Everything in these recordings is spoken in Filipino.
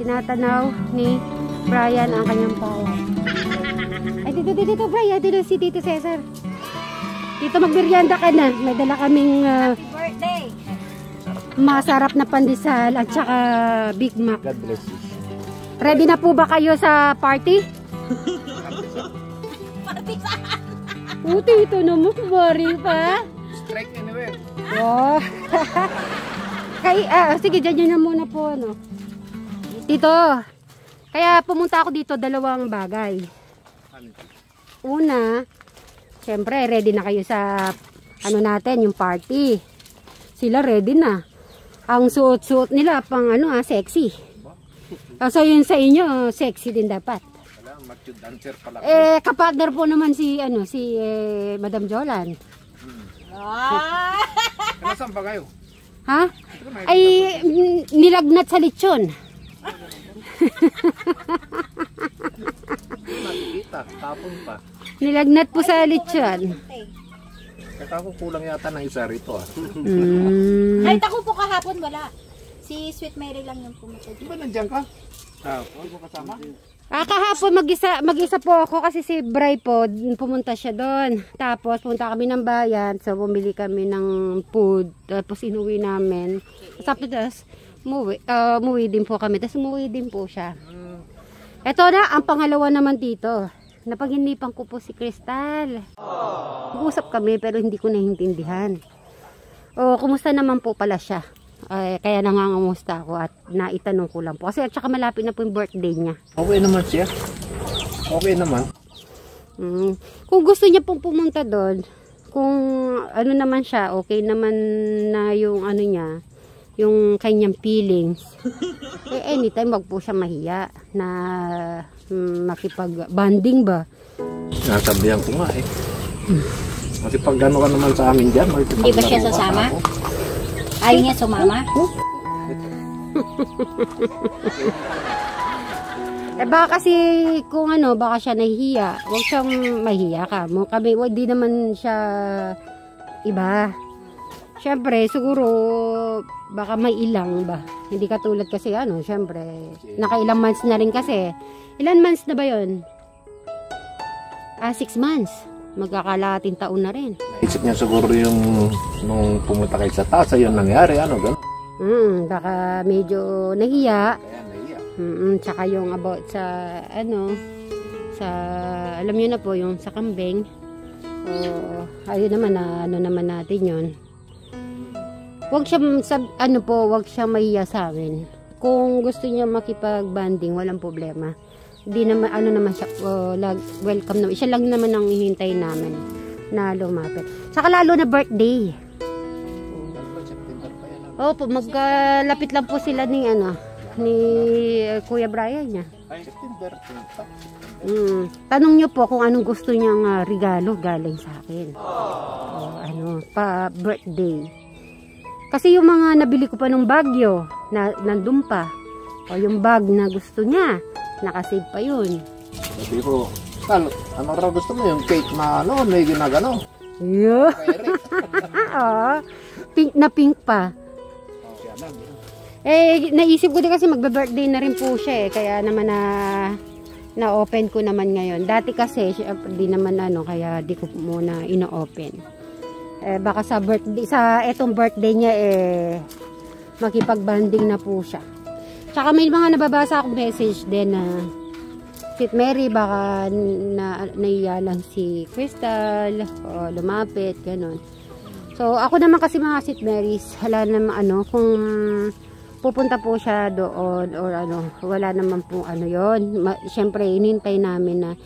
tinatanaw ni Brian ang kanyang bayan. Ay, dito, Brian. Dito si Tito Cesar. Dito magmerienda ka na. May dala kaming birthday. Masarap na pandesal at saka Big Mac. God bless you. Ready na po ba kayo sa party? Party saan? Puti ito naman. Boring pa. Strike anywhere. Oh. Sige, dyan na muna po. No? Dito. Kaya pumunta ako dito, dalawang bagay. Una, syempre, ready na kayo sa ano natin, yung party. Sila ready na. Ang suot-suot nila pang sexy. So yun sa inyo, sexy din dapat. Macho dancer pala. Kapartner po naman si Madam Jolan. Nasaan pa kayo? Ha? Ay, nilagnat sa lechon. Nakikita, tapon pa. Nilagnat po sa lechon. Kaya ako kulang yata ng isa rito. Kahit ako po kahapon wala. Si Sweet Mary lang yung pumunta. Di ba nandiyan ka? Huwag mo kasama? Kahapon mag-isa po ako kasi si Bray po, pumunta siya doon. Tapos punta kami ng bayan, so bumili kami ng food, tapos inuwi namin. Tapos umuwi din po kami, tapos umuwi din po siya. Ito na, ang pangalawa naman dito. Napaginipan ko po si Crystal. Nag-usap kami pero hindi ko naintindihan. Kumusta naman po pala siya? Kaya nangangamusta ako at naitanong ko lang po. Kasi at saka malapit na po yung birthday niya. Okay naman siya. Okay naman. Kung gusto niya pong pumunta doon, kung ano naman siya, okay naman na yung ano niya, yung kanyang feelings. Anytime wag po siya mahiya na makipag-banding ba. Nasabihan ko nga eh. Makipag gano'n ka naman sa amin dyan. Hindi ba siya sasama? Ayaw niya sumama? Baka kasi kung baka siya nahihiya. Huwag siyang mahiya ka. Kami, di naman siya iba. Siyempre, siguro baka may ilang ba. Hindi katulad kasi siyempre, nakailang months na rin kasi. Ilan months na ba yun? 6 months. Magkakalating taon na rin. Naisip niya siguro yung nung pumunta kayo sa taas, yun nangyari, gano'n. Baka medyo nahiya. Kaya nahiya. Tsaka yung about sa alam niyo na po, yung sa kambing. Ayun naman naman natin yun. Wag siya wag siya mahiya sa amin. Kung gusto niya makipag-banding, walang problema. Hindi naman naman siya welcome naman. Siya lang naman ang hihintay namin na lumapit. Saka lalo na birthday. Opo, magkalapit lang po sila ni Kuya Brian niya. September. Tanong niyo po kung anong gusto niyang regalo galing sa akin. Pa birthday. Kasi yung mga nabili ko pa nung Baguio, nandun pa. O yung bag na gusto niya, nakasave pa yun. Sabi ko, ano raw gusto mo? Yung cake na may ginagano? Yeah. Pink na pink pa. Naisip ko din kasi magbe-birthday na rin po siya kaya naman na-open ko naman ngayon. Dati kasi, di naman kaya di ko muna ino-open. Baka sa etong birthday niya makipag-banding na po siya. Tsaka may mga nababasa akong message din na Sweet Mary baka naiya lang si Crystal o lumapit, ganun. So ako naman kasi mga Sweet Marys, wala naman kung pupunta po siya doon or wala naman po yon. Siyempre inintay namin na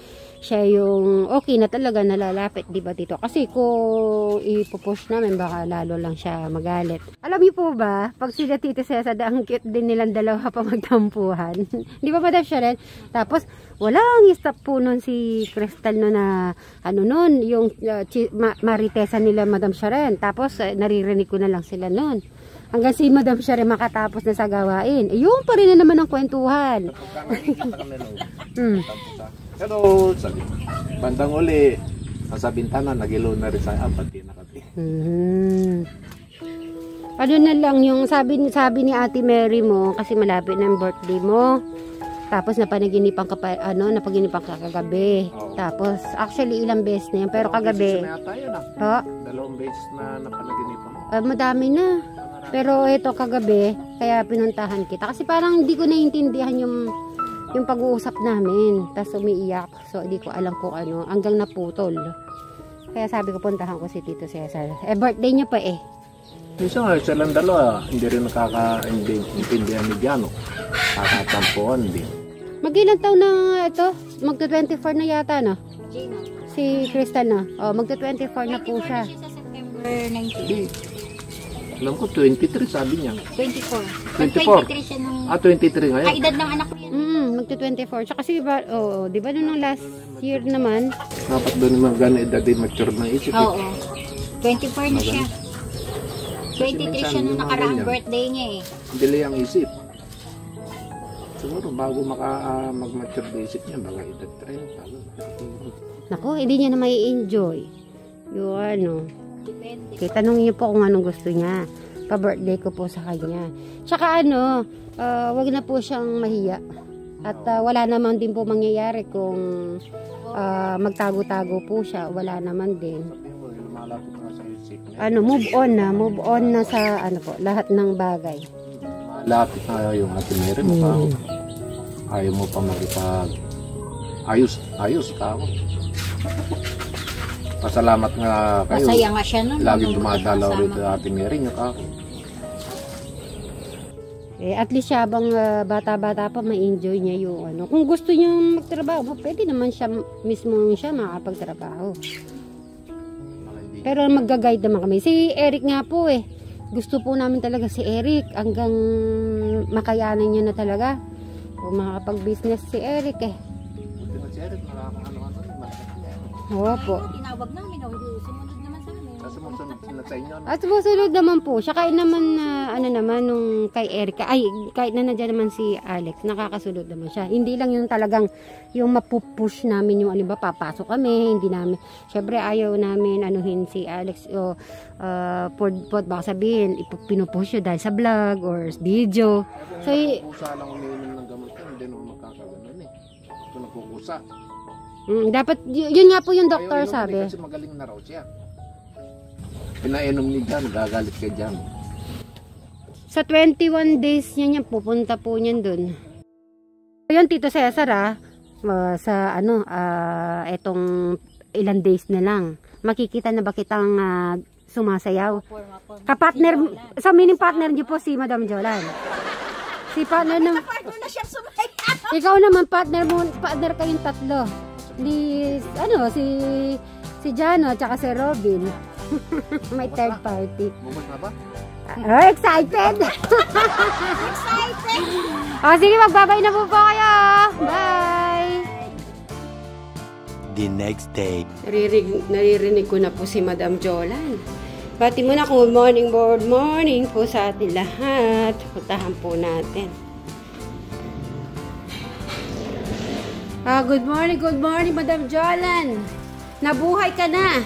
siya yung okay na talaga nalalapit, di ba dito? Kasi kung ipupush namin, baka lalo lang siya magalit. Alam niyo po ba, pag sila Tito Cesar, ang cute din nilang dalawa pa magtampuhan. Di ba, Madam Sharon? Tapos, walang stop po nun si Crystal no na, yung Maritesa nila, Madam Sharon. Tapos, naririnig ko na lang sila nun. Hanggang si Madam Sharon makatapos na sa gawain. Yung pa rin na naman ang kwentuhan. Pero sabi, bandang uli, nasa bintana, nagilo na rin sa pati na kati. Ano na lang yung sabi ni Ate Mary mo kasi malapit na yung birthday mo. Tapos napaginipan ka pa, napaginipan ka kagabi. Oo. Tapos actually ilang beses na yun, pero kagabi. Dalawang beses na yata yun, Ha? Dalawang beses na napanaginipan mo. Madami na. Pero ito kagabi, kaya pinuntahan kita. Kasi parang hindi ko naiintindihan yung pag-uusap namin. Tapos umiiyak. So, hindi ko alam kung ano. Hanggang naputol. Kaya sabi ko, puntahan ko si Tito Cesar. Birthday niya pa eh. Minsan nga, silang dalawa, hindi rin nakaka-intindihan ni Diano. Kakatampuan din. Mag-ilang taon na ito? Magta-24 na yata, no? Gina. Si Crystal, no? Oh, magta-24 na po 24 siya. na siya sa September 19. Hindi. Alam ko, 23 sabi niya. 24. 24. 23 siya nung... 23 ngayon. edad ng anak ko yan. Magta-24. Tsaka kasi, di ba nung last year naman? Dapat doon yung mga gano'ng edad din mature ng isip. Oo. 24 na siya. 23 minsan siya nung yung mga nakaraang ganyan. birthday niya eh. Dili ang isip. Siguro bago mag-mature ng isip niya, baka edad 30. Naku, hindi niya na may enjoy. Yung ano. Depende. Okay, tanongin niyo po kung anong gusto niya. Pa-birthday ko po sa kanya. Tsaka wag na po siyang mahiya. At wala naman din po mangyayari kung magtago-tago po siya. Wala naman din. Sabihin mo, lumalapit nga sa isip niya. Move on na sa lahat ng bagay. Malapit na yung Ate Mary mo pa. Ayaw mo pa makipag ayos ka ako. Pasalamat nga kayo. Masaya nga siya nun. Laging nung dumadalaw kasama. rito Ate Mary niya ka ako. At least siya bang bata-bata pa ma-enjoy niya yung ano. Kung gusto niya magtrabaho, pwede naman siya mismo makapagtrabaho. Pero mag-guide naman kami. Si Eric nga po eh. Gusto po namin talaga si Eric hanggang makayanan niya na talaga. O makakapag-business si Eric eh. Buti na si Eric, nakakano-ano rin. Opo. Tinawag namin. Sumunod naman sa amin. Kasi sumusunod sila sa inyo. At sumusunod naman po siya. Kahit naman nung kay Erica, kahit na nandiyan naman si Alex, nakakasunod naman siya. Hindi lang yung talagang yung mapupush namin yung papasok kami, hindi namin. Syempre ayaw namin anuhin si Alex o baka sabihin, pinupush yun dahil sa vlog or video. So, Kusa lang umiinom ng gamot yan, hindi naman magkakaganon eh. Ito nagkukusa. dapat, yun nga po yung doktor Ayaw inom sabi. Kasi magaling na raw siya. Pinainom ni Jan, gagalit kay Jan. Sa 21 days niya pupunta po niyan dun. Ayun, Tito Cesar sa etong ilang days na lang. Makikita na ba kitang sumasayaw? Kapatner, sa mining partner niyo po si Madam Jolan. Si partner ng... Paano na siya sumayaw? Ikaw naman, partner kayong tatlo. Si Jano, tsaka si Robin. May third party. Bumot na ba? Excited! Excited! Sige, magbabay na po kayo. Bye! The next day. Naririnig ko na po si Madam Jolan. Bati mo na good morning po sa atin lahat. Puntahan po natin. Good morning, Madam Jolan. Nabuhay ka na.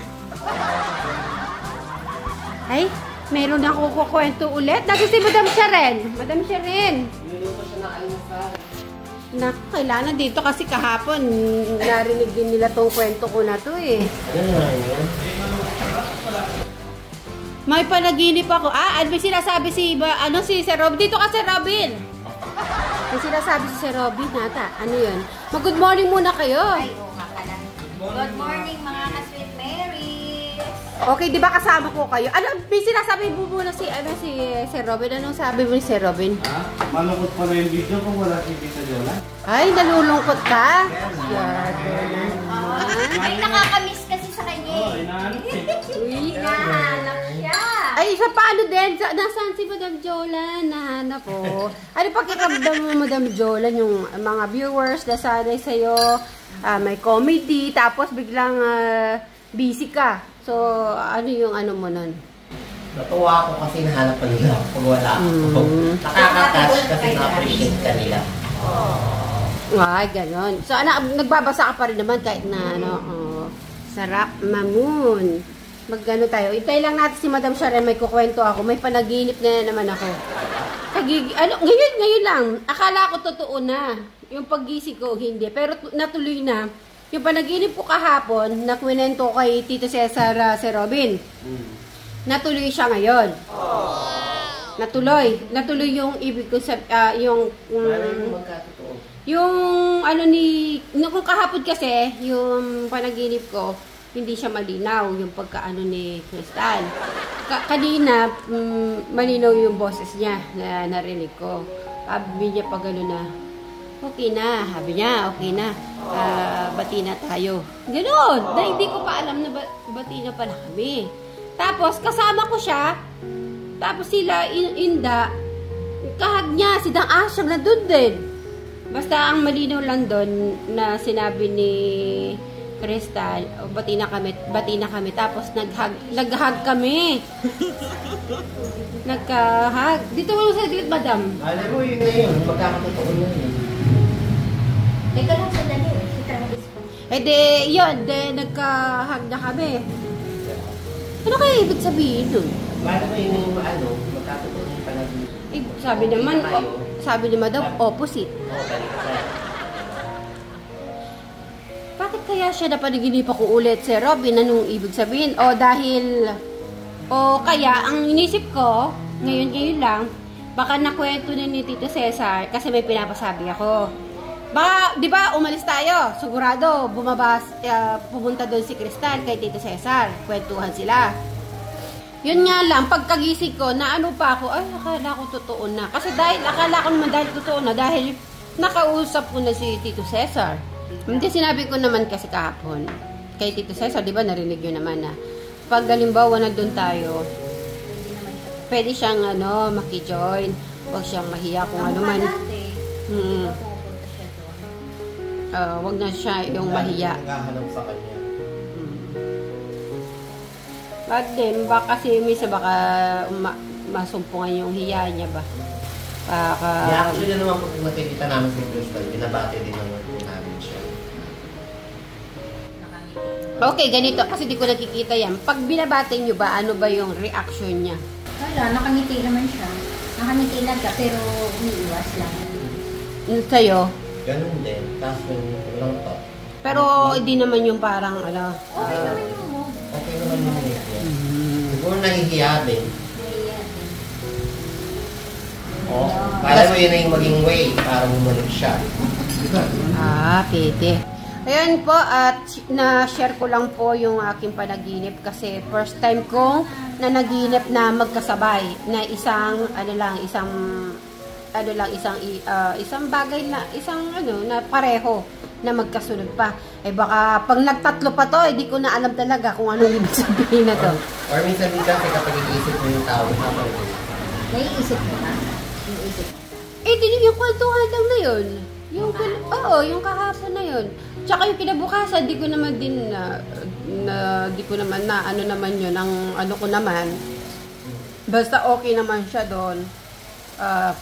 Ay, meron na ako kukwento ulit. Dati si Madam Sharon. Madam Sharon. Naku, kailangan dito kasi kahapon narinig din nila tong kwento ko na to eh. May panaginip ako. Ano may sinasabi si Sir Robin? Dito ka, Sir Robin. May sinasabi si Sir Robin nata. Ano yun? Mag-good morning muna kayo. Ay, oo nga pala. Good morning mga ka-Sweet Marys. Okay, di ba kasama ko kayo? Ano, may sinasabi mo muna si Sir Robin. Anong sabi mo ni Sir Robin? Malungkot pa na yung video kung wala si Tita Jolan. Ay, nalulungkot ka? Ay, nakakamiss kasi sa kanya eh. Uy, Nahanap siya. ay, sa paano din? Nasaan si Madam Jolan? Nahanap po. Ano pakiramdam mo, Madam Jolan, yung mga viewers na sanay sa'yo, may comedy, tapos biglang busy ka. So, ano yung ano mo nun? Natuwa ako kasi nahanap pa nila pag wala ako. Nakaka-touch kasi na-appreciate ka nila. Ay, ganon. So, nagbabasa ka pa rin naman kahit na, sarap mamun. Mag-ano tayo. Itay lang natin si Madam Sharon, may kukwento ako. May panaginip na naman ako. Ngayon lang. Akala ko totoo na. Yung paggising ko, hindi. Pero natuloy na. Yung panaginip ko kahapon, na kwento kay Tito Cesar, si Robin. Natuloy siya ngayon. Natuloy. Natuloy yung ibig ko sa, yung ano kung kahapon kasi, yung panaginip ko, hindi siya malinaw yung pagkaano ni Crystal. Kanina, malinaw yung boses niya na narinig ko. Sabi niya pag ano na, okay na. Sabi niya, okay na. Bati na tayo. Ganon. Dahil hindi ko pa alam na bati na pala kami. Tapos, kasama ko siya. Tapos sila, Inda, kahag niya, si Dang Asyang nandun din. Basta ang malinaw lang doon na sinabi ni Crystal, bati na kami. Tapos nag-hug kami. Nagka-hug. Dito mo sa gilid, madam. Alam mo, yun na yun. Magkakatotoo na yun. Teka lang sa dali. Si Travis po. Yun. Nagka-hug na kami. Ano kaya ibig sabihin nun? Paano ba yun yung magkakatotoo yung panaginip? Sabi naman daw, opposite. Balik siya. Bakit kaya siya napanaginipan ko ulit si Robin? Anong ibig sabihin? O kaya, ang inisip ko, ngayon lang, baka nakwento na ni Tito Cesar kasi may pinapasabi ako. Baka, di ba, umalis tayo. Sigurado, pumunta doon si Crystal kay Tito Cesar. Kwentuhan sila. Yun nga lang, pagkagising ko, naano pa ako, ay, akala ko totoo na. Kasi akala ko naman dahil totoo na, dahil nakausap ko na si Tito Cesar. Hindi, sinabi ko naman kasi kahapon, kay Tito Cesar, di ba, narinig yun naman na, pag halimbawa nandun tayo, pwede siyang, maki-join, huwag siyang mahiya kung ano man. Huwag na siya yung mahiya. Naghahanap sa kanya. But then, kasi minsan baka masumpungan yung hiya niya ba? Actually naman po kung nakikita namin si Crystal, binabati din naman po namin siya. Okay, ganito. Kasi di ko nakikita yan. Pag binabati nyo ba, ano ba yung reaction niya? Wala, nakangiti naman siya. Nakangiti lang siya, pero umiiwas lang. Sa'yo? Ganun din. Tapos walang to. Pero hindi naman yung parang, Okay naman yung mo. Okay naman yung niya. Siguro nahihiya din. Kala mo yun na yung maging way para bumalik siya. pwede. Ayan po, at na-share ko lang po yung aking panaginip kasi first time ko na naginip na magkasabay na isang bagay na na pareho na magkasunod pa. Baka pag nagtatlo pa to, hindi ko na alam talaga kung anong ibig sabihin na to. Or minsan din kasi kapag iisip mo yung tao habang Naiisip mo na? Yung kwentuhan lang na yun. Yung kahapon na yun. Tsaka yung kinabukasan, di ko naman na ano naman yun, ang ano ko naman. Basta okay naman siya doon.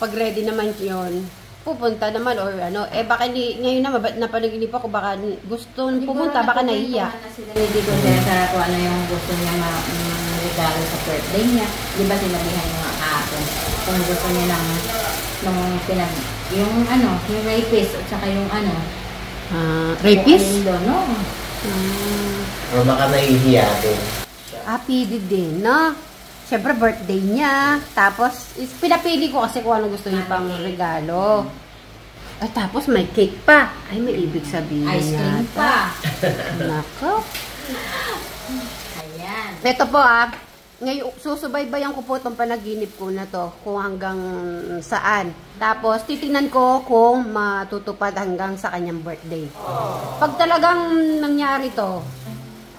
Pag ready naman yun, pupunta naman or baka ngayon naman, napanaginipan ako, baka gusto pupunta, baka nahiya. Hindi ko sa kung ano yung gusto niya regalo sa birthday niya. Di ba sinabihan niya nga kahapon kung gusto niya yung rapist at saka yung Rapist? or baka nahihiya din. Pwede din, no? Siyempre, birthday niya. Tapos, pinapili ko kasi kung ano gusto niya pang regalo. At tapos, may cake pa. Ay, may ibig sabihin ice cream pa. Nako. Ayan. Ito po, ngayon, susubaybayan ko po itong panaginip ko na to kung hanggang saan. Tapos, titingnan ko kung matutupad hanggang sa kanyang birthday. Pag talagang nangyari to,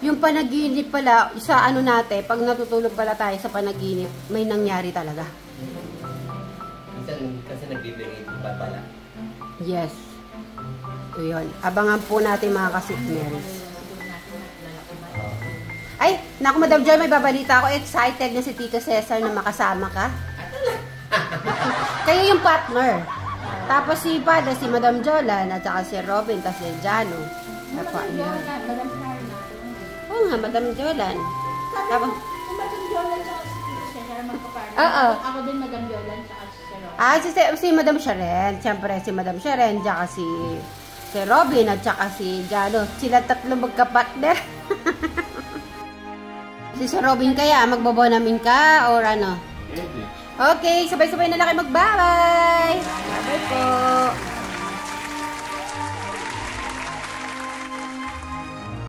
yung panaginip pala, sa natin, pag natutulog pala tayo sa panaginip, may nangyari talaga. Minsan kasi nagbibigay pa pala. Yes. So, yun. Abangan po natin mga ka-Sweetmeries. Ay, naku, Madam Joy, may babalita ako. Excited na si Tito Cesar na makasama ka. Kayo yung partner. Tapos si Madam Jolan, at saka si Robin, tapos si Jano. Oo nga, Madam Jolan. Tapos, Si Madam Jolan tsaka si siya magpapartner. Oo. Ako din Madam Jolan tsaka si Sharon. si Madam Sharon. Siyempre, si Madam Sharon, tsaka si Robin, at tsaka si Jano. Sila tatlo magka-partner. Si Sir Robin kaya, magbobonamin ka or ano? Okay, sabay-sabay na lang kayo mag-bye!